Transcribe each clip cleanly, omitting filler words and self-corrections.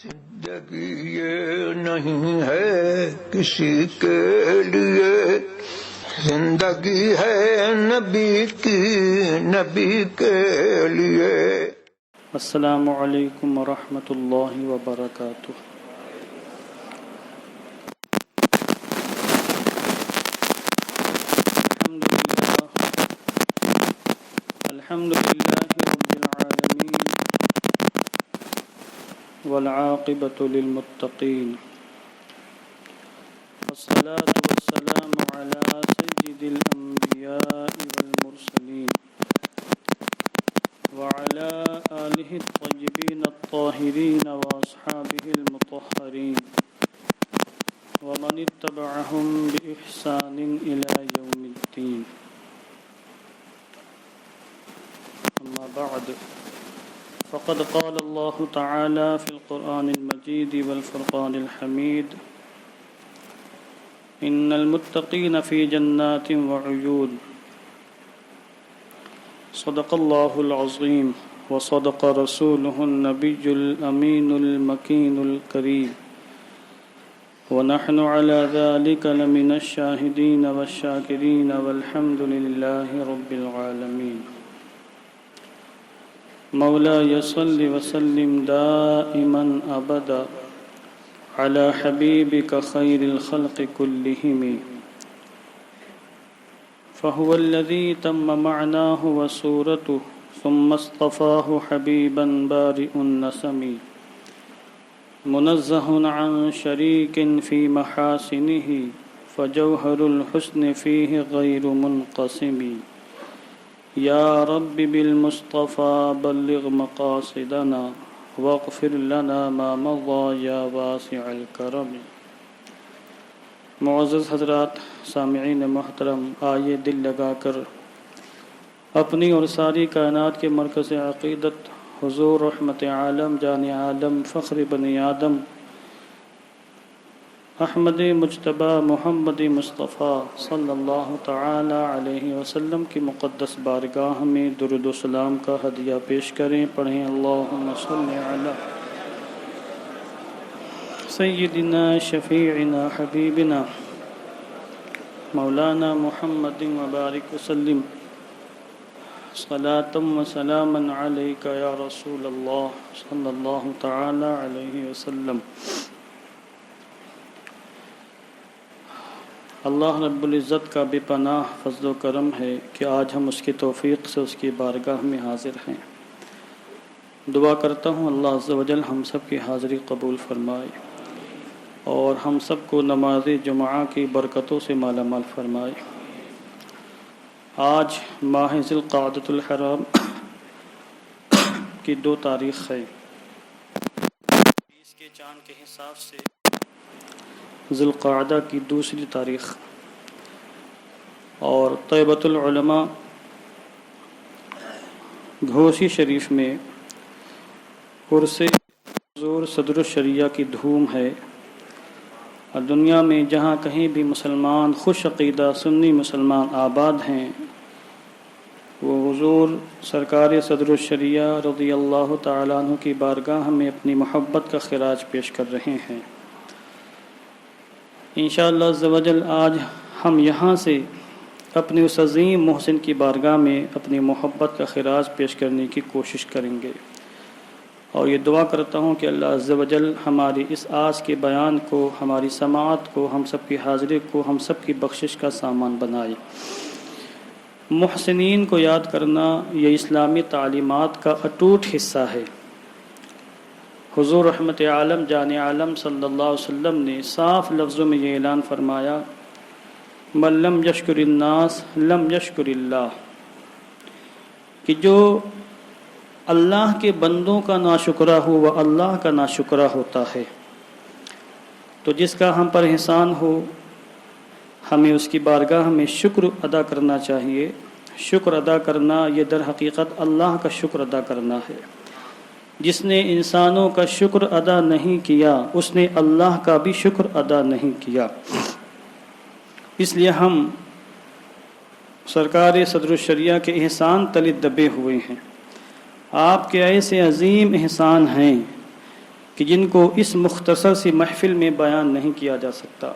زندگی یہ نہیں ہے کسی کے لیے، زندگی ہے نبی کی، نبی کے لیے۔ السلام علیکم ورحمۃ اللہ وبرکاتہ۔ الحمد للہ رب العالمین والعاقبۃ للمتقین، والصلاة والسلام علی سید الانبیاء والمرسلین وعلى آلہ الطیبین الطاہرین واصحابہ المطہرین ومن اتبعہم بإحسان إلی یوم الدین۔ اما بعد، فقد قال اللہ تعالی فی القرآن المجید والفرقان الحمید: ان المتقین فی جنات وعیون۔ صدق اللہ العظیم وصدق رسولہ النبی الامین المکین الکریم، ونحن علی ذلک لمن الشاہدین والشاکرین والحمد للہ رب العالمین۔ مولاي صل وسلم دائما أبدا على حبيبك خير الخلق كلهم، فهو الذي تم معناه وصورته ثم اصطفاه حبيبا بارئ النسم، منزه عن شريك في محاسنه فجوهر الحسن فيه غير منقسم۔ یا رب بالمصطفى بلغ مقاصدنا واغفر لنا ما مضى یا واسع الکرم۔ معزز حضرات، سامعین محترم، آئیے دل لگا کر اپنی اور ساری کائنات کے مرکز عقیدت حضور رحمت عالم، جان عالم، فخر بنی آدم، احمد مجتبی محمد مصطفیٰ صلی اللہ تعالی علیہ وسلم کی مقدس بارگاہ میں درود و سلام کا ہدیہ پیش کریں۔ پڑھیں اللہم صلی علی سیدنا شفیعنا حبیبنا مولانا محمد وبارک وسلم صلاۃ و سلاما علیک یا رسول اللہ صلی اللہ تعالی علیہ وسلم۔ اللہ رب العزت کا بے پناہ فضل و کرم ہے کہ آج ہم اس کی توفیق سے اس کی بارگاہ میں حاضر ہیں۔ دعا کرتا ہوں اللہ عز و جل ہم سب کی حاضری قبول فرمائے اور ہم سب کو نماز جمعہ کی برکتوں سے مالا مال فرمائے۔ آج ماہ ذی القعدۃ الحرام کی 2 تاریخ ہے۔ 20 کے چاند کے حساب سے ذی القعدہ کی 2 تاریخ، اور طیبۃ العلماء گھوسی شریف میں عرس حضور صدر الشریعہ کی دھوم ہے، اور دنیا میں جہاں کہیں بھی مسلمان خوش عقیدہ سنی مسلمان آباد ہیں، وہ حضور سرکار صدر الشریعہ رضی اللہ تعالیٰ عنہ کی بارگاہ میں اپنی محبت کا خراج پیش کر رہے ہیں۔ انشاءاللہ عز و جل آج ہم یہاں سے اپنے اس عظیم محسن کی بارگاہ میں اپنی محبت کا خراج پیش کرنے کی کوشش کریں گے، اور یہ دعا کرتا ہوں کہ اللہ عز و جل ہماری اس آج کے بیان کو، ہماری سماعت کو، ہم سب کی حاضری کو ہم سب کی بخشش کا سامان بنائے۔ محسنین کو یاد کرنا یہ اسلامی تعلیمات کا اٹوٹ حصہ ہے۔ حضور رحمت عالم، جان عالم صلی اللہ علیہ وسلم نے صاف لفظوں میں یہ اعلان فرمایا: من لم یشکر الناس لم یشکر اللہ، کہ جو اللہ کے بندوں کا ناشکرہ ہو وہ اللہ کا ناشکرہ ہوتا ہے۔ تو جس کا ہم پر احسان ہو ہمیں اس کی بارگاہ میں شکر ادا کرنا چاہیے۔ شکر ادا کرنا یہ در حقیقت اللہ کا شکر ادا کرنا ہے۔ جس نے انسانوں کا شکر ادا نہیں کیا اس نے اللہ کا بھی شکر ادا نہیں کیا۔ اس لیے ہم سرکار صدر الشریعہ کے احسان تلے دبے ہوئے ہیں۔ آپ کے ایسے عظیم احسان ہیں کہ کہ جن کو اس مختصر سی محفل میں بیان نہیں کیا جا سکتا۔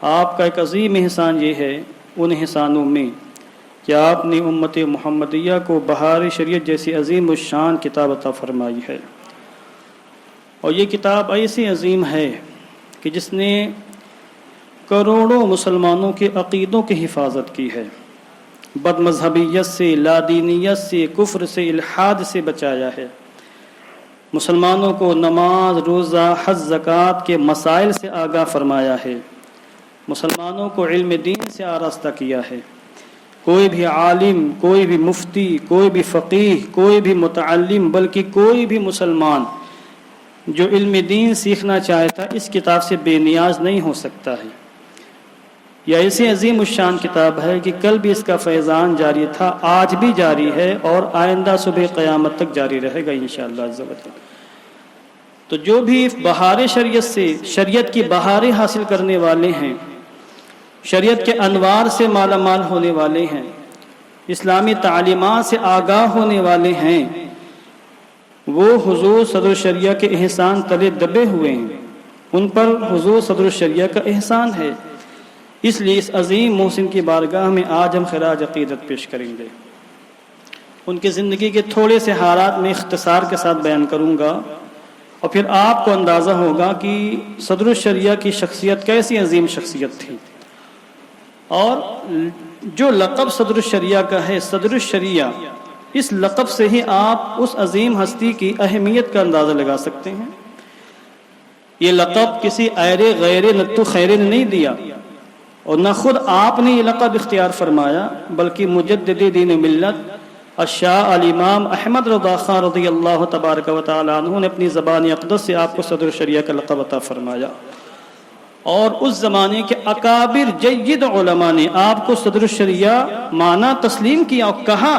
آپ کا ایک عظیم احسان یہ ہے ان احسانوں میں کہ آپ نے امت محمدیہ کو بہار شریعت جیسی عظیم الشان کتاب عطا فرمائی ہے، اور یہ کتاب ایسی عظیم ہے کہ جس نے کروڑوں مسلمانوں کے عقیدوں کی حفاظت کی ہے، بد مذہبیت سے، لادینیت سے، کفر سے، الحاد سے بچایا ہے، مسلمانوں کو نماز، روزہ، حج، زکوٰۃ کے مسائل سے آگاہ فرمایا ہے، مسلمانوں کو علم دین سے آراستہ کیا ہے۔ کوئی بھی عالم، کوئی بھی مفتی، کوئی بھی فقیہ، کوئی بھی متعلم، بلکہ کوئی بھی مسلمان جو علم دین سیکھنا چاہتا اس کتاب سے بے نیاز نہیں ہو سکتا ہے۔ یہ ایسی عظیم الشان کتاب ہے کہ کل بھی اس کا فیضان جاری تھا، آج بھی جاری ہے، اور آئندہ صبح قیامت تک جاری رہے گا انشاءاللہ عز و جل۔ تو جو بھی بہار شریعت سے، شریعت کی بہاریں حاصل کرنے والے ہیں، شریعت کے انوار سے مالا مال ہونے والے ہیں، اسلامی تعلیمات سے آگاہ ہونے والے ہیں، وہ حضور صدر الشریعہ کے احسان تلے دبے ہوئے ہیں، ان پر حضور صدر الشریعہ کا احسان ہے۔ اس لیے اس عظیم محسن کی بارگاہ میں آج ہم خراج عقیدت پیش کریں گے۔ ان کی زندگی کے تھوڑے سے حالات میں اختصار کے ساتھ بیان کروں گا، اور پھر آپ کو اندازہ ہوگا کہ صدر الشریعہ کی شخصیت کیسی عظیم شخصیت تھی، اور جو لقب صدر الشریعہ کا ہے، صدر الشریعہ، اس لقب سے ہی آپ اس عظیم ہستی کی اہمیت کا اندازہ لگا سکتے ہیں۔ یہ لقب کسی ایرے غیر نتو خیرے نے نہیں دیا، اور نہ خود آپ نے یہ لقب اختیار فرمایا، بلکہ مجدد دین ملت الشاہ الامام احمد رضا خان رضی اللہ تبارک و تعالی عنہ نے اپنی زبان اقدس سے آپ کو صدر الشریعہ کا لقب عطا فرمایا، اور اس زمانے کے اکابر جید علماء نے آپ کو صدر الشریعہ مانا تسلیم کیا اور کہا۔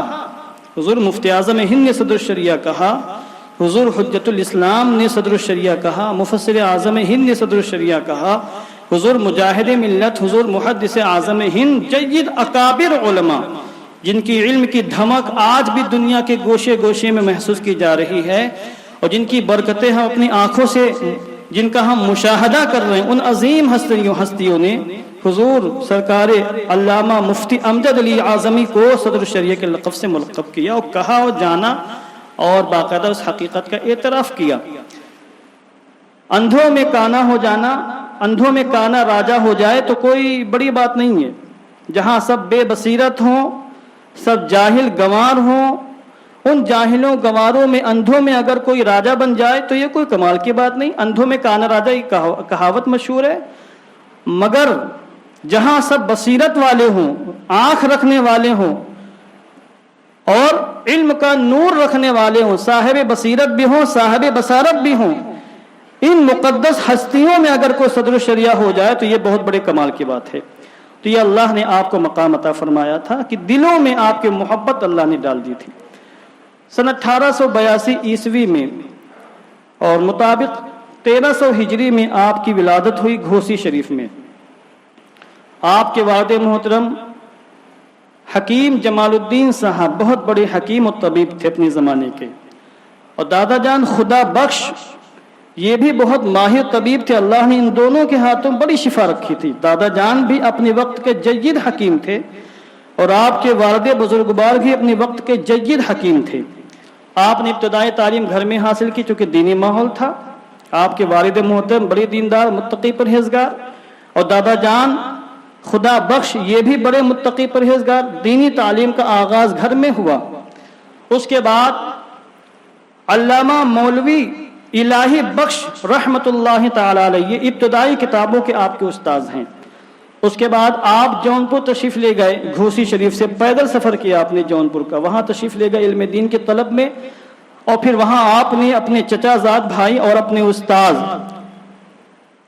حضور مفتی اعظم ہند نے صدر الشریعہ کہا، حضور حجت الاسلام نے صدر الشریعہ کہا، مفسر اعظم ہند نے صدر الشریعہ کہا، حضور مجاہد ملت، حضور محدث اعظم ہند، جید اکابر علماء جن کی علم کی دھمک آج بھی دنیا کے گوشے گوشے میں محسوس کی جا رہی ہے، اور جن کی برکتیں ہم اپنی آنکھوں سے، جن کا ہم مشاہدہ کر رہے ہیں، ان عظیم ہستیوں نے حضور سرکار علامہ مفتی امجد علی اعظمی کو صدر الشریعہ کے لقب سے ملقب کیا، اور کہا اور جانا، اور باقاعدہ اس حقیقت کا اعتراف کیا۔ اندھوں میں کانا ہو جانا، اندھوں میں کانا راجا ہو جائے تو کوئی بڑی بات نہیں ہے، جہاں سب بے بصیرت ہوں، سب جاہل گنوار ہوں، ان جاہلوں گنواروں میں، اندھوں میں اگر کوئی راجا بن جائے تو یہ کوئی کمال کی بات نہیں۔ اندھوں میں کانا راجا، یہ کہاوت مشہور ہے، مگر جہاں سب بصیرت والے ہوں، آنکھ رکھنے والے ہوں، اور علم کا نور رکھنے والے ہوں، صاحب بصیرت بھی ہوں، صاحب بصارت بھی ہوں، ان مقدس ہستیوں میں اگر کوئی صدر الشریعہ ہو جائے تو یہ بہت بڑے کمال کی بات ہے۔ تو یہ اللہ نے آپ کو مقام عطا فرمایا تھا کہ دلوں میں آپ کے محبت اللہ نے ڈال دی تھی۔ سن 1882 عیسوی میں، اور مطابق 1300 ہجری میں آپ کی ولادت ہوئی گھوسی شریف میں۔ آپ کے والد محترم حکیم جمال الدین صاحب بہت بڑے حکیم و طبیب تھے اپنے زمانے کے، اور دادا جان خدا بخش یہ بھی بہت ماہر طبیب تھے۔ اللہ نے ان دونوں کے ہاتھوں بڑی شفا رکھی تھی۔ دادا جان بھی اپنے وقت کے جید حکیم تھے، اور آپ کے والد بزرگوار بھی اپنے وقت کے جید حکیم تھے۔ آپ نے ابتدائی تعلیم گھر میں حاصل کی، چونکہ دینی ماحول تھا۔ آپ کے والد محترم بڑے دیندار، متقی پرہیزگار، اور دادا جان خدا بخش یہ بھی بڑے متقی پرہیزگار۔ دینی تعلیم کا آغاز گھر میں ہوا۔ اس کے بعد علامہ مولوی الہی بخش رحمت اللہ تعالی علیہ ابتدائی کتابوں کے آپ کے استاذ ہیں۔ اس کے بعد آپ جونپور تشریف لے گئے، گھوسی شریف سے پیدل سفر کیا آپ نے جونپور کا، وہاں تشریف لے گئے علم دین کے طلب میں، اور پھر وہاں آپ نے اپنے چچا زاد بھائی اور اپنے استاذ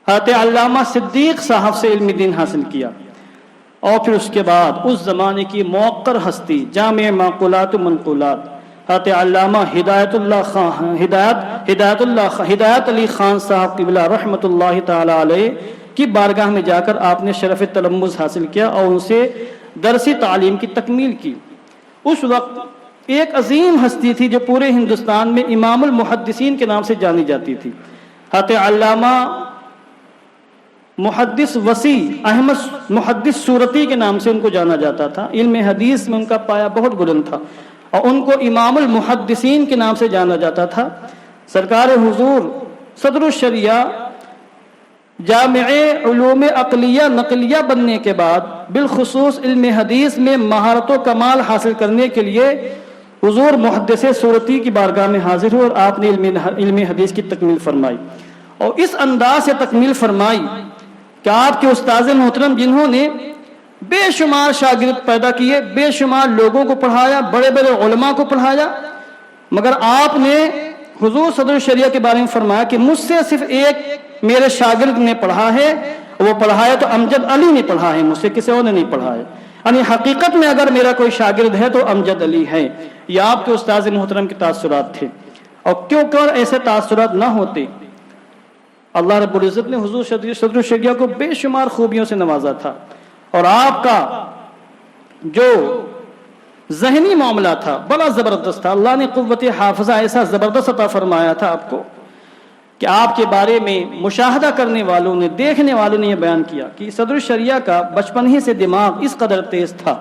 حضرت علامہ صدیق صاحب سے علم دین حاصل کیا۔ اور پھر اس کے بعد اس زمانے کی موقر ہستی، جامع معقولات و منقولات، حضرت علامہ ہدایت علی خان صاحب قبلہ رحمت اللہ تعالی علیہ کی بارگاہ میں جا کر آپ نے شرف تلمذ حاصل کیا، اور ان سے درسی تعلیم کی تکمیل کی۔ اس وقت ایک عظیم ہستی تھی جو پورے ہندوستان میں امام المحدثین کے نام سے جانی جاتی تھی. حضرت علامہ محدث وسیع احمد محدث صورتی کے نام سے ان کو جانا جاتا تھا. علم حدیث میں ان کا پایہ بہت بلند تھا اور ان کو امام المحدثین کے نام سے جانا جاتا تھا. سرکار حضور صدر الشریعہ جامع علوم عقلیہ نقلیہ بننے کے بعد بالخصوص علم حدیث میں مہارت و کمال حاصل کرنے کے لیے حضور محدث صورتی کی بارگاہ میں حاضر ہوئے اور آپ نے علم حدیث کی تکمیل فرمائی. اور اس انداز سے تکمیل فرمائی کہ آپ کے استاذ محترم جنہوں نے بے شمار شاگرد پیدا کیے، بے شمار لوگوں کو پڑھایا، بڑے بڑے علماء کو پڑھایا، مگر آپ نے حضور صدر الشریعہ کے بارے میں فرمایا کہ مجھ سے صرف ایک میرے شاگرد نے پڑھا ہے، وہ پڑھایا تو امجد علی نے پڑھا ہے، مجھ سے کسی اور نے نہیں پڑھا ہے. یعنی حقیقت میں اگر میرا کوئی شاگرد ہے تو امجد علی ہے. یہ آپ کے استاذ محترم کے تاثرات تھے. اور کیوں کر ایسے تاثرات نہ ہوتے، اللہ رب العزت نے حضور صدر الشریعہ کو بے شمار خوبیوں سے نوازا تھا، اور آپ کا جو ذہنی معاملہ تھا بڑا زبردست تھا. اللہ نے قوت حافظہ ایسا زبردست عطا فرمایا تھا آپ کو کہ آپ کے بارے میں مشاہدہ کرنے والوں نے، دیکھنے والوں نے یہ بیان کیا کہ صدر الشریعہ کا بچپن ہی سے دماغ اس قدر تیز تھا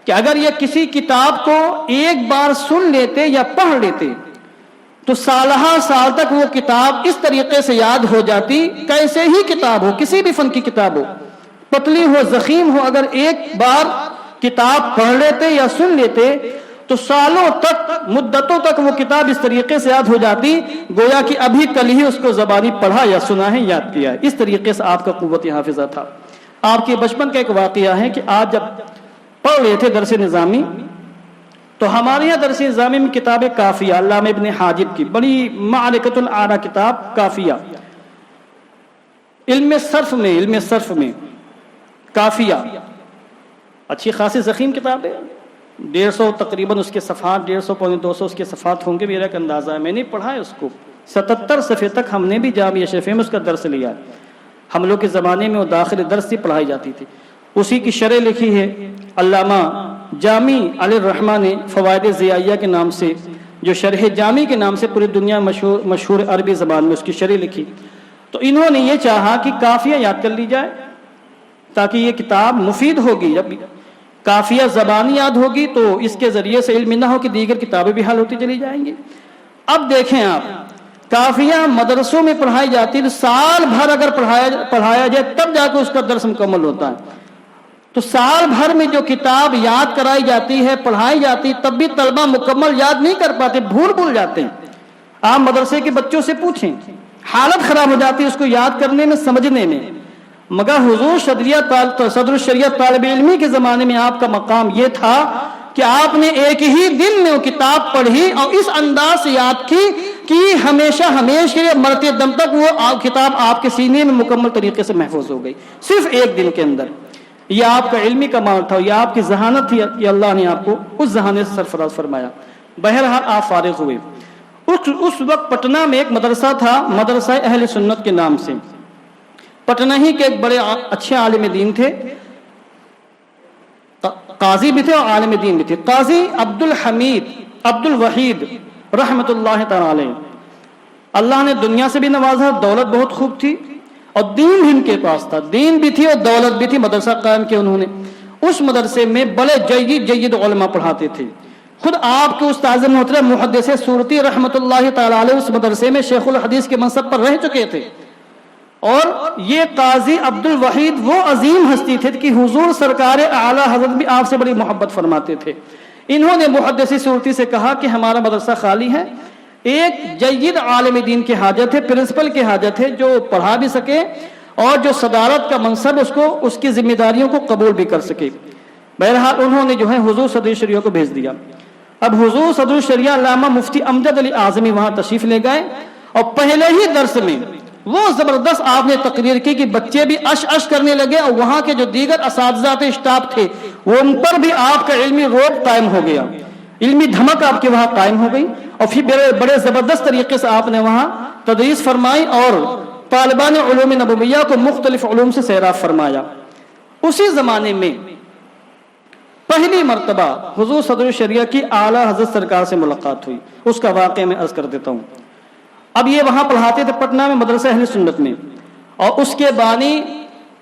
کہ اگر یہ کسی کتاب کو ایک بار سن لیتے یا پڑھ لیتے تو سالہ سال تک وہ کتاب اس طریقے سے یاد ہو جاتی. کیسے ہی کتاب ہو، کسی بھی فن کی کتاب ہو، پتلی ہو، ضخیم ہو، اگر ایک بار کتاب پڑھ لیتے یا سن لیتے تو سالوں تک، مدتوں تک وہ کتاب اس طریقے سے یاد ہو جاتی گویا کہ ابھی کل ہی اس کو زبانی پڑھا یا سنا ہے، یاد کیا ہے. اس طریقے سے آپ کا قوت حافظہ تھا. آپ کے بچپن کا ایک واقعہ ہے کہ آج جب پڑھ رہے تھے درس نظامی تو ہمارے یہاں درس نظامی میں کتاب کافیہ علامہ ابن حاجب کی بڑی معرکۃ الاعریٰ کتاب کافیہ، علم صرف میں کافیہ اچھی خاصی ضخیم کتاب ہے. 150 تقریباً اس کے صفحات، 150 پونے 200 اس کے صفحات ہوں گے میرا ایک اندازہ ہے. میں نے پڑھا ہے اس کو 77 صفحے تک. ہم نے بھی جامعہ شفیع میں اس کا درس لیا ہے. ہم لوگ کے زمانے میں وہ داخل درس سے پڑھائی جاتی تھی. اسی کی شرح لکھی ہے علامہ جامی علی الرحمہ نے فوائد ضیائیہ کے نام سے، جو شرح جامی کے نام سے پوری دنیا مشہور عربی زبان میں اس کی شرح لکھی. تو انہوں نے یہ چاہا کہ کافیہ یاد کر لی جائے تاکہ یہ کتاب مفید ہوگی. جب کافیہ زبانی یاد ہوگی تو اس کے ذریعے سے علم نہ ہو کہ دیگر کتابیں بھی حل ہوتی چلی جائیں گی. اب دیکھیں آپ، کافیہ مدرسوں میں پڑھائی جاتی ہے، سال بھر اگر پڑھایا جائے تب جا کے اس کا درس مکمل ہوتا ہے. تو سال بھر میں جو کتاب یاد کرائی جاتی ہے، پڑھائی جاتی، تب بھی طلبہ مکمل یاد نہیں کر پاتے، بھول جاتے ہیں. آپ مدرسے کے بچوں سے پوچھیں، حالت خراب ہو جاتی ہے اس کو یاد کرنے میں، سمجھنے میں. مگر حضور صدر الشریعہ طالب علمی کے زمانے میں آپ کا مقام یہ تھا کہ آپ نے ایک ہی دن میں وہ کتاب پڑھی اور اس انداز سے یاد کی کہ ہمیشہ مرتے دم تک وہ کتاب آپ کے سینے میں مکمل طریقے سے محفوظ ہو گئی، صرف ایک دن کے اندر. یہ آپ کا علمی کمال تھا، یہ آپ کی ذہانت تھی کہ اللہ نے آپ کو اس ذہانت سے سرفراز فرمایا. بہرحال آپ فارغ ہوئے. اس وقت پٹنہ میں ایک مدرسہ تھا، مدرسہ اہل سنت کے نام سے. پٹنہ ہی کے ایک بڑے اچھے عالم دین تھے، قاضی بھی تھے اور عالم دین بھی تھے. قاضی عبد الوحید رحمت اللہ تعالی علیہ. اللہ نے دنیا سے بھی نوازا، دولت بہت خوب تھی اور دین بھی ان کے پاس تھا، دین بھی تھی اور دولت بھی تھی. مدرسہ قائم کیا انہوں نے. اس مدرسے میں بڑے جید علماء پڑھاتے تھے. خود آپ کے استاذ محترم محدث صورتی رحمت اللہ تعالی علیہ اس مدرسے میں شیخ الحدیث کے منصب پر رہ چکے تھے. اور یہ قاضی عبد الوحید وہ عظیم ہستی تھے کہ حضور سرکار اعلی حضرت بھی آپ سے بڑی محبت فرماتے تھے. انہوں نے محدث صورتی سے کہا کہ ہمارا مدرسہ خالی ہے، ایک جید عالم دین کی حاجت ہے، پرنسپل کی حاجت ہے جو پڑھا بھی سکے اور جو صدارت کا منصب اس کی ذمہ داریوں کو قبول بھی کر سکے. بہرحال انہوں نے جو ہے حضور صدر الشریعہ کو بھیج دیا. اب حضور صدر الشریعہ علامہ مفتی امجد علی اعظمی وہاں تشریف لے گئے اور پہلے ہی درس میں وہ زبردست آپ نے تقریر کی کہ بچے بھی اش کرنے لگے اور وہاں کے جو دیگر اساتذہ اسٹاف تھے وہ ان پر بھی آپ کا علمی روب قائم ہو گیا، علمی دھمک آپ کے وہاں قائم ہو گئی. اور پھر بڑے زبردست طریقے سے آپ نے وہاں تدریس فرمائی اور طالبان علوم نبویہ کو مختلف علوم سے سیراب فرمایا. اسی زمانے میں پہلی مرتبہ حضور صدر الشریعہ کی اعلیٰ حضرت سرکار سے ملاقات ہوئی، اس کا واقعہ میں عرض کر دیتا ہوں۔ اب یہ وہاں پڑھاتے تھے پٹنہ میں مدرسہ اہل سنت میں، اور اس کے بانی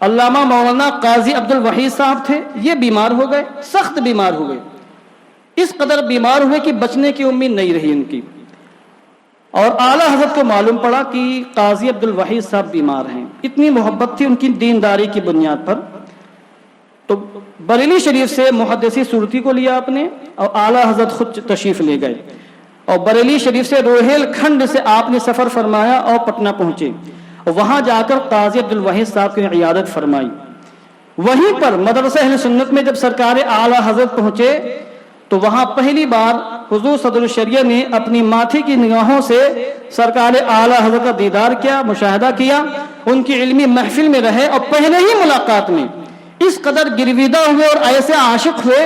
علامہ مولانا قاضی عبد الوحید صاحب تھے، یہ بیمار ہو گئے، سخت بیمار ہوئے، اس قدر بیمار ہوئے کہ بچنے کی امید نہیں رہی ان کی، اور اعلیٰ حضرت کو معلوم پڑا کہ قاضی عبد الوحید صاحب بیمار ہیں۔ اتنی محبت تھی ان کی دینداری کی بنیاد پر، تو بریلی شریف سے محدثی صورتی کو لیا آپ نے، اور اعلیٰ حضرت خود تشریف لے گئے، اور بریلی شریف سے روہیل کھنڈ سے آپ نے سفر فرمایا اور پٹنہ پہنچے، اور وہاں جا کر قاضی عبد الوحید صاحب کی عیادت فرمائی۔ وہیں پر مدرسہ اہل سنت میں جب سرکار اعلیٰ حضرت پہنچے تو وہاں پہلی بار حضور صدر الشریعہ نے اپنی ماتھے کی نگاہوں سے سرکار اعلیٰ حضرت کا دیدار کیا، مشاہدہ کیا، ان کی علمی محفل میں رہے، اور پہلے ہی ملاقات میں اس قدر گرویدہ ہوئے اور ایسے عاشق ہوئے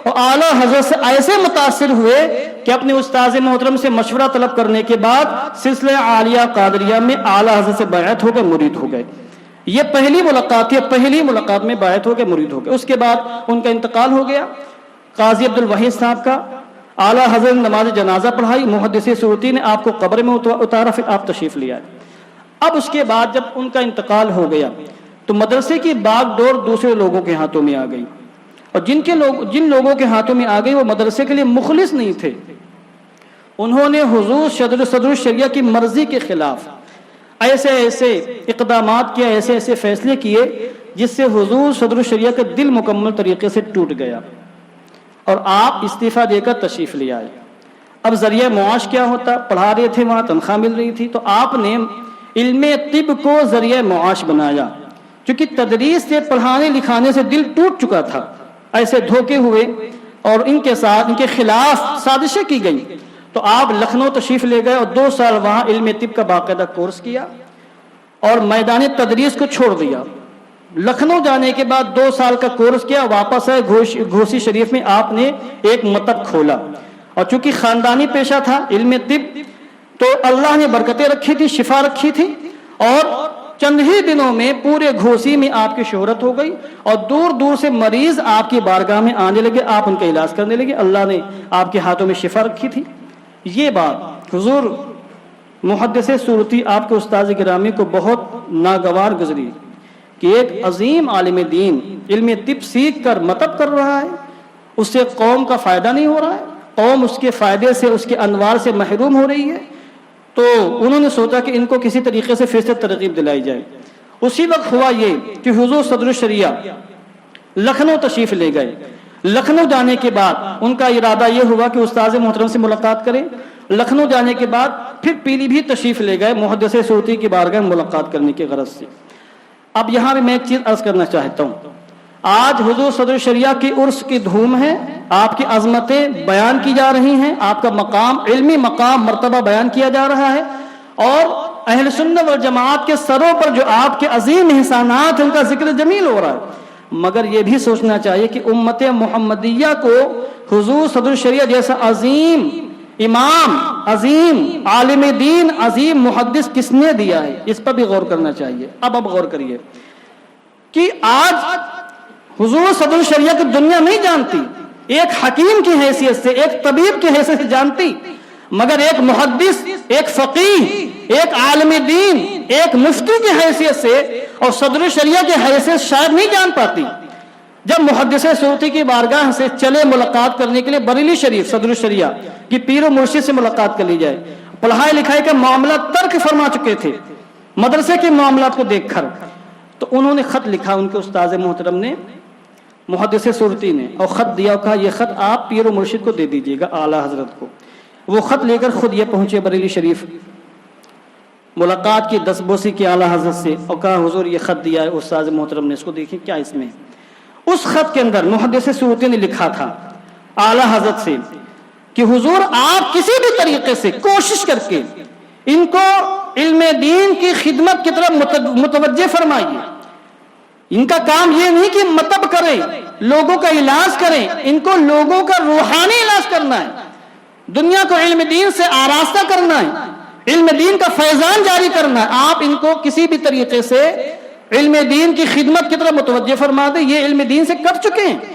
اور اعلیٰ حضرت سے ایسے متاثر ہوئے کہ اپنے استاذ محترم سے مشورہ طلب کرنے کے بعد سلسلہ عالیہ قادریہ میں اعلیٰ حضرت سے بیعت ہو گئے، مرید ہو گئے۔ یہ پہلی ملاقات تھی، پہلی ملاقات میں بیعت ہو گئے، مرید ہو گئے۔ اس کے بعد ان کا انتقال ہو گیا، قاضی عبد الوحید صاحب کا۔ اعلیٰ حضرت نے نماز جنازہ پڑھائی، محدث صورتی نے آپ کو قبر میں اتارا، پھر آپ تشریف لے آئے۔ اب اس کے بعد جب ان کا انتقال ہو گیا تو مدرسے کی باغ ڈور دوسرے لوگوں کے ہاتھوں میں آ گئی، اور جن لوگوں کے ہاتھوں میں آ گئی وہ مدرسے کے لیے مخلص نہیں تھے۔ انہوں نے حضور صدر الشریعہ کی مرضی کے خلاف ایسے ایسے اقدامات کیے، ایسے ایسے فیصلے کیے جس سے حضور صدر الشریعہ کا دل مکمل طریقے سے ٹوٹ گیا، اور آپ استعفیٰ دے کر تشریف لے آئے۔ اب ذریعہ معاش کیا ہوتا؟ پڑھا رہے تھے، وہاں تنخواہ مل رہی تھی، تو آپ نے علم طب کو ذریعہ معاش بنایا، کیونکہ تدریس سے، پڑھانے لکھانے سے دل ٹوٹ چکا تھا۔ ایسے دھوکے ہوئے اور ان کے ساتھ ان کے خلاف سازشیں کی گئی، تو آپ لکھنؤ تشریف لے گئے اور 2 سال وہاں علم طب کا باقاعدہ کورس کیا اور میدان تدریس کو چھوڑ دیا۔ لکھنؤ جانے کے بعد 2 سال کا کورس کیا، واپس آئے گھوسی شریف میں آپ نے ایک مکتب کھولا، اور چونکہ خاندانی پیشہ تھا علم طب، تو اللہ نے برکتیں رکھی تھی، شفا رکھی تھی، اور چند ہی دنوں میں پورے گھوسی میں آپ کی شہرت ہو گئی، اور دور دور سے مریض آپ کی بارگاہ میں آنے لگے، آپ ان کا علاج کرنے لگے، اللہ نے آپ کے ہاتھوں میں شفا رکھی تھی۔ یہ بات حضور محدث صورتی آپ کے استاذ گرامی کو بہت ناگوار گزری کہ ایک عظیم عالم دین علم طب سیکھ کر مطب کر رہا ہے، اس سے قوم کا فائدہ نہیں ہو رہا ہے، قوم اس کے فائدے سے، اس کے انوار سے محروم ہو رہی ہے، تو انہوں نے سوچا کہ ان کو کسی طریقے سے پھر سے ترغیب دلائی جائے۔ اسی وقت ہوا یہ کہ حضور صدر الشریعہ لکھنؤ تشریف لے گئے۔ لکھنؤ جانے کے بعد ان کا ارادہ یہ ہوا کہ استاذ محترم سے ملاقات کریں۔ لکھنؤ جانے کے بعد پھر پیلی بھی تشریف لے گئے محدث صورتی کی بارگاہ میں ملاقات کرنے کی غرض سے۔ اب یہاں بھی میں ایک چیز عرض کرنا چاہتا ہوں، آج حضور صدر الشریعہ کی عرس کی دھوم ہے، آپ کی عظمتیں بیان کی جا رہی ہیں، آپ کا مقام، علمی مقام، مرتبہ بیان کیا جا رہا ہے، اور اہل سنت والجماعت کے سروں پر جو آپ کے عظیم احسانات ہیں ان کا ذکر جمیل ہو رہا ہے، مگر یہ بھی سوچنا چاہیے کہ امت محمدیہ کو حضور صدر الشریعہ جیسا عظیم امام، عظیم عالم دین، عظیم محدث کس نے دیا ہے، اس پر بھی غور کرنا چاہیے۔ اب غور کریے کہ آج حضور صدر الشریعہ کی دنیا نہیں جانتی، ایک حکیم کی حیثیت سے، ایک طبیب کی حیثیت سے جانتی، مگر ایک محدث، ایک فقیہ، ایک عالم دین، ایک مفتی کی حیثیت سے اور صدر الشریعہ کی حیثیت شاید نہیں جان پاتی۔ جب محدث صورتی کی بارگاہ سے چلے ملاقات کرنے کے لیے بریلی شریف صدر الشریعہ کی پیر و مرشد سے ملاقات کر لی جائے، پڑھائی لکھائی کا معاملہ ترک فرما چکے تھے مدرسے کے معاملات کو دیکھ کر، تو انہوں نے خط لکھا، ان کے استاذ محترم نے، محدث صورتی نے، اور خط دیا اور کہا یہ خط آپ پیر و مرشد کو دے دیجیے گا، اعلیٰ حضرت کو۔ وہ خط لے کر خود یہ پہنچے بریلی شریف، ملاقات کی دستبوسی کی اعلیٰ حضرت سے، اور کہا حضور یہ خط دیا ہے استاذ محترم نے، اس کو دیکھیں کیا اس میں ہے۔ اس خط کے اندر محدث صورتی نے لکھا تھا اعلیٰ حضرت سے کہ حضور آپ کسی بھی طریقے سے کوشش کر کے ان کو علم دین کی خدمت کی طرف متوجہ فرمائیے۔ ان کا کام یہ نہیں کہ مطب کریں، لوگوں کا علاج کریں، ان کو لوگوں کا روحانی علاج کرنا ہے، دنیا کو علم دین سے آراستہ کرنا ہے، علم دین کا فیضان جاری کرنا ہے۔ آپ ان کو کسی بھی طریقے سے علم دین کی خدمت کی طرف متوجہ فرما دیں، یہ علم دین سے کٹ چکے ہیں۔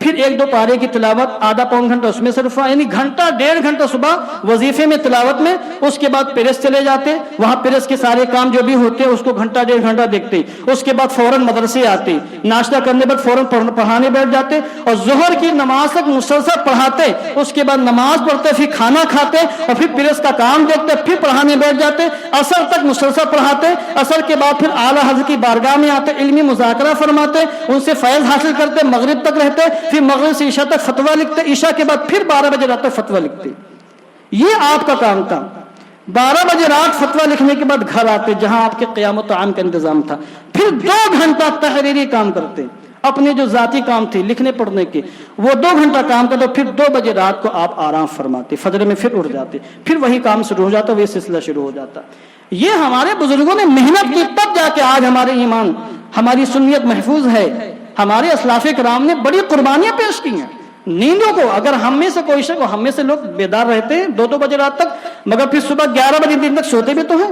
پھر 1-2 پارے کی تلاوت، آدھا پون گھنٹہ اس میں صرف، یعنی گھنٹہ 1.5 گھنٹہ صبح وظیفے میں تلاوت میں، اس کے بعد پیرس چلے جاتے، وہاں پیرس کے سارے کام جو بھی ہوتے اس کو گھنٹہ 1.5 گھنٹہ دیکھتے، اس کے بعد فوراً مدرسے آتے، ناشتہ کرنے بعد فوراً پڑھانے بیٹھ جاتے اور ظہر کی نماز تک مسلسل پڑھاتے، اس کے بعد نماز پڑھتے، پھر کھانا کھاتے اور پھر پیرس کا کام دیکھتے، پھر پڑھانے بیٹھ جاتے، عصر تک مسلسل پڑھاتے، عصر کے بعد پھر اعلیٰ حضرت کی بارگاہ میں آتے، علمی مذاکرہ فرماتے، ان سے فیض حاصل کرتے، مغرب تک رہتے، پھر مغرب سے عشاء تک فتویٰ لکھتے، عشاء کے بعد پھر 12 بجے رات تک فتویٰ لکھتے. یہ آپ کا کام تھا. 12 بجے رات فتویٰ لکھنے کے بعد گھر آتے جہاں آپ کے قیام و طعام کا انتظام تھا، پھر 2 گھنٹہ تحریری کام کرتے، اپنے جو ذاتی کام تھے لکھنے پڑھنے کے وہ 2 گھنٹہ کام کرتے، پھر 2 بجے رات کو آپ آرام فرماتے، فجر میں پھر اٹھ جاتے، پھر وہی کام شروع ہو جاتا، وہی سلسلہ شروع ہو جاتا. یہ ہمارے بزرگوں نے محنت کی، تب جا کے آج ہمارے ایمان، ہماری سنیت محفوظ ہے. ہمارے اسلاف کرام نے بڑی قربانیاں پیش کی ہیں. نیندوں کو اگر ہم میں سے کوئی شک ہو، ہم میں سے لوگ بیدار رہتے ہیں 2-2 بجے رات تک، مگر پھر صبح 11 بجے دن تک سوتے بھی تو ہیں.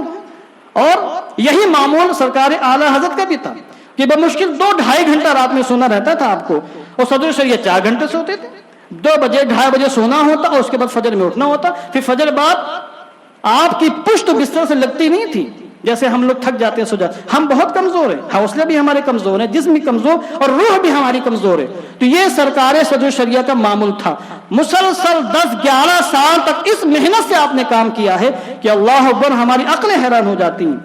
اور یہی معمول سرکار اعلیٰ حضرت کا بھی تھا کہ بمشکل 2-2.5 گھنٹہ رات میں سونا رہتا تھا آپ کو، اور صدر شریعت 4 گھنٹے سوتے تھے. 2 بجے 2:30 بجے سونا ہوتا اور اس کے بعد فجر میں اٹھنا ہوتا. پھر فجر بعد آپ کی پشت بستر سے لگتی نہیں تھی جیسے ہم لوگ تھک جاتے ہیں سو جاتے. ہم بہت کمزور ہیں، حوصلے بھی ہمارے کمزور ہیں، جسم بھی کمزور اور روح بھی ہماری کمزور ہے. تو یہ سرکار صدر شریعہ کا معمول تھا. مسلسل 10-11 سال تک اس محنت سے آپ نے کام کیا ہے کہ اللہ اکبر، ہماری عقلیں حیران ہو جاتی ہیں.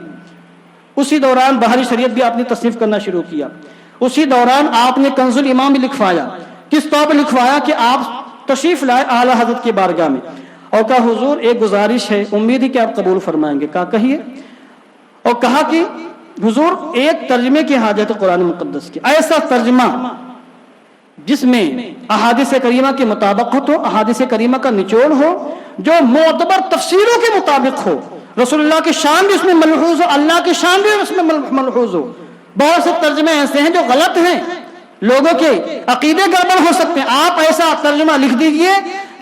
اسی دوران بہاری شریعت بھی آپ نے تصنیف کرنا شروع کیا. اسی دوران آپ نے کنز الایمان بھی لکھوایا. کس طور پر لکھوایا کہ آپ تشریف لائے اعلیٰ حضرت کی بارگاہ میں اور کہا حضور ایک گزارش ہے، امید ہے کہ آپ قبول فرمائیں گے. کہا کہیے. اور کہا کہ حضور ایک ترجمے کی حاجت ہے قرآن مقدس کی، ایسا ترجمہ جس میں احادیث کریمہ کے مطابق ہو، تو احادیث کریمہ کا نچوڑ ہو، جو معتبر تفسیروں کے مطابق ہو، رسول اللہ کی شان بھی اس میں ملحوظ ہو، اللہ کی شان بھی اس میں ملحوظ ہو. بہت سے ترجمے ایسے ہیں جو غلط ہیں، لوگوں کے عقیدے گڑبڑ ہو سکتے ہیں. آپ ایسا ترجمہ لکھ دیجئے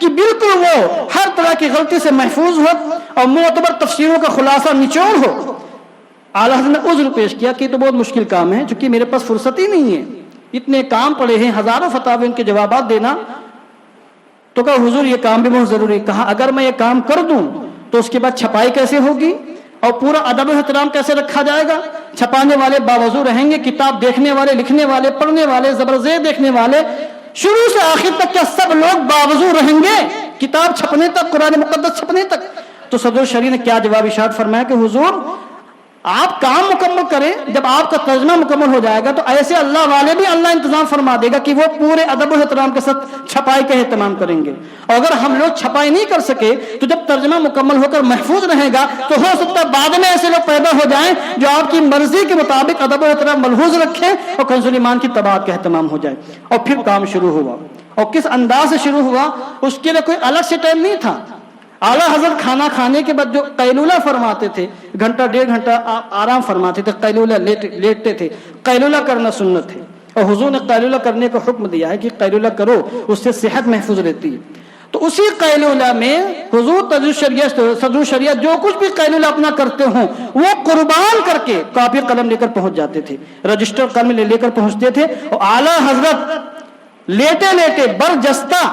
کہ بالکل وہ ہر طرح کی غلطی سے محفوظ ہو اور معتبر تفسیروں کا خلاصہ نچوڑ ہو. اعلیٰ حضرت نے عذر پیش کیا کہ یہ تو بہت مشکل کام ہے، چونکہ میرے پاس فرصت ہی نہیں ہے، اتنے کام پڑے ہیں، ہزاروں فتاوی ان کے جوابات دینا. تو کہا حضور یہ کام بھی بہت ضروری. کہا اگر میں یہ کام کر دوں تو اس کے بعد چھپائی کیسے ہوگی اور پورا ادب و احترام کیسے رکھا جائے گا؟ چھپانے والے باوضو رہیں گے، کتاب دیکھنے والے، لکھنے والے، پڑھنے والے، زبرزیر دیکھنے والے، شروع سے آخر تک کیا سب لوگ باوضو رہیں گے کتاب چھپنے تک، قرآن مقدس چھپنے تک؟ تو صدر شریعت نے کیا جواب ارشاد فرمایا کہ حضور آپ کام مکمل کریں، جب آپ کا ترجمہ مکمل ہو جائے گا تو ایسے اللہ والے بھی اللہ انتظام فرما دے گا کہ وہ پورے ادب و احترام کے ساتھ چھپائی کا اہتمام کریں گے. اور اگر ہم لوگ چھپائی نہیں کر سکے تو جب ترجمہ مکمل ہو کر محفوظ رہے گا تو ہو سکتا ہے بعد میں ایسے لوگ پیدا ہو جائیں جو آپ کی مرضی کے مطابق ادب و احترام ملحوظ رکھیں اور کنز الایمان کی طباعت کا اہتمام ہو جائے. اور پھر کام شروع ہوا، اور کس انداز سے شروع ہوا اس کے لیے کوئی الگ سے ٹائم نہیں تھا. اعلیٰ حضرت کھانا کھانے کے بعد جو قیلولہ فرماتے تھے، 1-1.5 گھنٹہ آرام فرماتے تھے، قیلولہ لیٹتے تھے. قیلولہ کرنا سنت ہے اور حضور نے قیلولہ کرنے کا حکم دیا ہے کہ قیلولہ کرو، اس سے صحت محفوظ رہتی ہے. تو اسی قیلولہ میں حضور صدر شریعت جو کچھ بھی قیلولہ اپنا کرتے ہوں وہ قربان کر کے کاپی قلم لے کر پہنچ جاتے تھے، رجسٹر قلم لے کر پہنچتے تھے. اور اعلیٰ حضرت لیٹے لیٹے برجستہ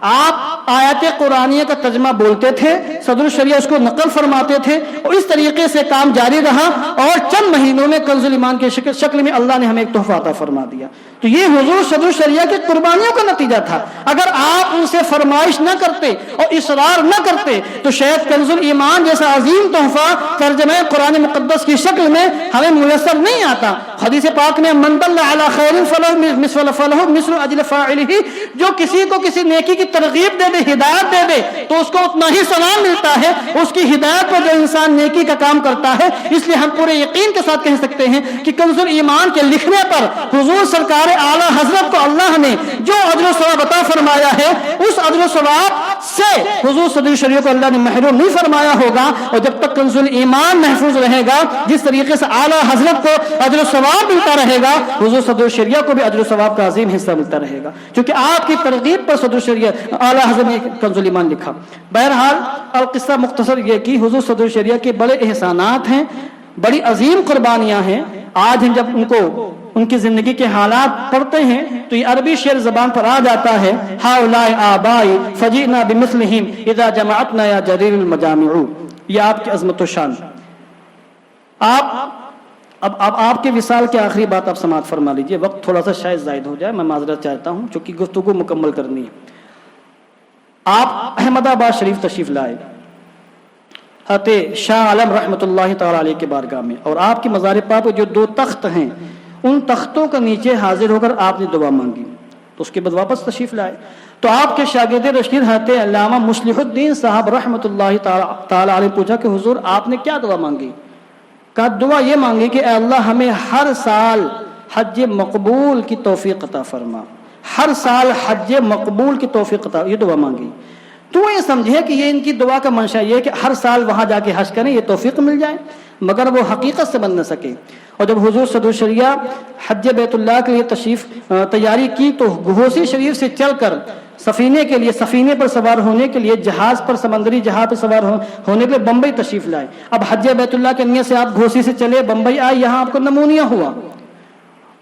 آپ آیات قرآنیہ کا ترجمہ بولتے تھے، صدر شریعہ اس کو نقل فرماتے تھے، اور اس طریقے سے کام جاری رہا. اور چند مہینوں میں کنز الایمان کی شکل میں اللہ نے ہمیں ایک تحفہ عطا فرما دیا. تو یہ حضور صدر شریعہ کی قربانیوں کا نتیجہ تھا. اگر آپ ان سے فرمائش نہ کرتے اور اصرار نہ کرتے تو شاید کنز الایمان جیسا عظیم تحفہ ترجمہ قرآن مقدس کی شکل میں ہمیں میسر نہیں آتا. حدیث پاک میں من دل علی خیر فلہ مثل اجر فاعلہ، جو کسی کو کسی نیکی کی ترغیب دے دے، ہدایت دے دے تو اس کو اتنا ہی ثواب ملتا ہے اس کی ہدایت پر جو انسان نیکی کا کام کرتا ہے. اس لیے ہم پورے یقین کے ساتھ کہہ سکتے ہیں کہ کنز الایمان کے لکھنے پر حضور سرکار اعلیٰ حضرت کو اللہ نے جو اجر و ثواب عطا فرمایا ہے اس اجر و ثواب سے حضور صدر شریعت کو اللہ نے محروم نہیں فرمایا ہوگا. اور جب تک کنز الایمان محفوظ رہے گا، جس طریقے سے اعلیٰ حضرت کو اجر و ثواب ملتا رہے گا، حضور صدر شریعت کو بھی اجر و ثواب کا عظیم حصہ ملتا رہے گا، کیونکہ آپ کی ترغیب پر صدر شریعت اعلیٰ حضرت نے کنز الایمان لکھا. بہرحال القصہ مختصر یہ کہ حضور صدر شریعت کے بڑے احسانات ہیں، بڑی عظیم قربانیاں ہیں. آج ہم جب ان کی زندگی کے حالات پڑھتے ہیں تو یہ عربی شعر زبان پر آ جاتا ہے، ہؤلاء آبائی فجئنا بمثلہم اذا جمعتنا یا جریر المجامع. یہ آپ کی عظمت و شان. اب آپ کے وصال کی آخری بات آپ سماعت فرما لیجئے. وقت تھوڑا سا شاید زائد ہو جائے، میں معذرت چاہتا ہوں چونکہ گفتگو مکمل کرنی ہے. آپ احمد آباد شریف تشریف لائے حضرت شاہ عالم رحمۃ اللہ تعالی علیہ کے بارگاہ میں، اور آپ کی مزار پاک پہ جو 2 تخت ہیں ان تختوں کے نیچے حاضر ہو کر آپ نے دعا مانگی. تو اس کے بعد واپس تشریف لائے تو آپ کے شاگرد رشید حضرت علامہ مصلح الدین صاحب رحمۃ اللہ تعالی علیہ پوچھا کہ حضور آپ نے کیا دعا مانگی؟ کہا دعا یہ مانگی کہ اے اللہ ہمیں ہر سال حج مقبول کی توفیق عطا فرما، ہر سال حج مقبول کی توفیق عطا. یہ دعا مانگی. تو یہ سمجھے کہ یہ ان کی دعا کا منشا یہ ہے کہ ہر سال وہاں جا کے حج کریں، یہ توفیق مل جائے، مگر وہ حقیقت سے بن نہ سکے. اور جب حضور صدر الشریعہ حج بیت اللہ کے لیے تشریف تیاری کی تو گھوسی شریف سے چل کر سفینے پر سوار ہونے کے لیے جہاز پر، سمندری جہاز پر سوار ہونے کے لیے بمبئی تشریف لائے. اب حج بیت اللہ کے نیت سے آپ گھوسی سے چلے، بمبئی آئے، یہاں آپ کو نمونیا ہوا.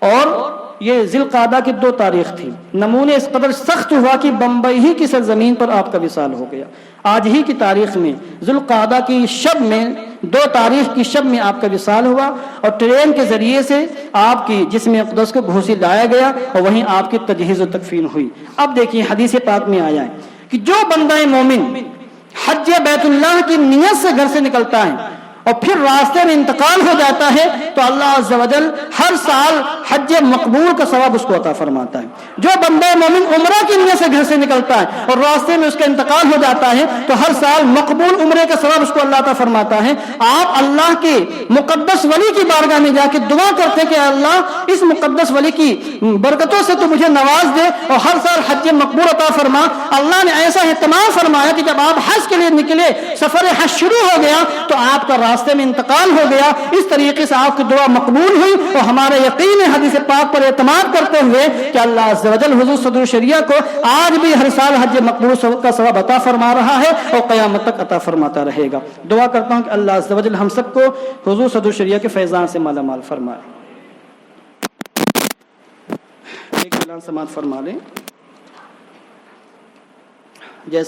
اور یہ ذی القعدہ کی 2 تاریخ تھی. نمونے اس قدر سخت ہوا کہ بمبئی ہی کی سرزمین پر آپ کا وصال ہو گیا. آج ہی کی تاریخ میں ذی القعدہ کی شب میں 2 تاریخ کی شب میں آپ کا وصال ہوا اور ٹرین کے ذریعے سے آپ کی جسم اقدس کو گھوسی لایا گیا اور وہیں آپ کی تجہیز و تکفین ہوئی. اب دیکھیے حدیث پاک میں آیا ہے کہ جو بندہ مومن حج بیت اللہ کی نیت سے گھر سے نکلتا ہے اور پھر راستے میں انتقال ہو جاتا ہے تو اللہ عز و جل ہر سال حج مقبول کا ثواب اس کو عطا فرماتا ہے. جو بندہ مومن عمرہ کی نیت سے گھر سے نکلتا ہے اور راستے میں اس کا انتقال ہو جاتا ہے تو ہر سال مقبول عمرے کا ثواب اس کو اللہ عطا فرماتا ہے. آپ اللہ کے مقدس ولی کی بارگاہ میں جا کے دعا کرتے کہ اللہ اس مقدس ولی کی برکتوں سے تو مجھے نواز دے اور ہر سال حج مقبول عطا فرما. اللہ نے ایسا اہتمام فرمایا کہ جب آپ حج کے لیے نکلے، سفر حج شروع ہو گیا تو آپ کا راستے میں انتقال ہو گیا. اس طریقے سے آپ کی دعا مقبول ہوئی اور ہمارا یقین ہے حدیث پاک پر اعتماد کرتے ہوئے کہ اللہ عز و جل حضور صدر الشریعہ کو آج بھی ہر سال حج مقبول کا ثواب عطا فرما رہا ہے اور قیامت تک عطا فرماتا رہے گا. دعا کرتا ہوں کہ اللہ عز و جل ہم سب کو حضور صدر الشریعہ کے فیضان سے مالا مال فرمائے. ایک اعلان سماعت فرما لیں.